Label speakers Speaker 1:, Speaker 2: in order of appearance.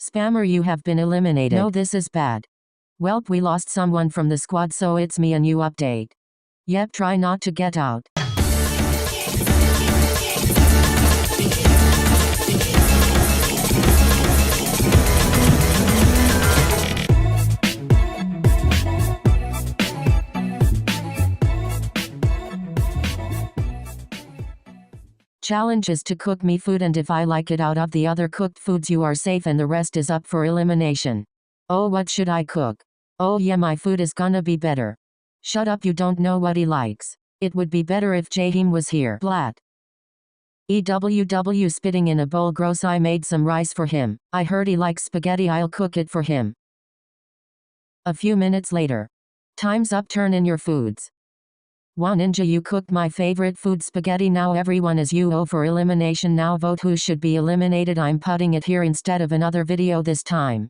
Speaker 1: Spammer, you have been eliminated. No, this is bad. Welp, we lost someone from the squad, so it's me, a new update. Yep, try not to get out. Challenge is to cook me food, and if I like it out of the other cooked foods, you are safe and the rest is up for elimination. Oh, what should I cook? Oh yeah, my food is gonna be better. Shut up, you don't know what he likes. It would be better if Jahim was here. Blat. EWW, spitting in a bowl, gross. I made some rice for him. I heard he likes spaghetti, I'll cook it for him. A few minutes later. Time's up, turn in your foods. One Ninja, you cooked my favorite food, spaghetti. Now everyone is UO for elimination. Now vote who should be eliminated. I'm putting it here instead of another video this time.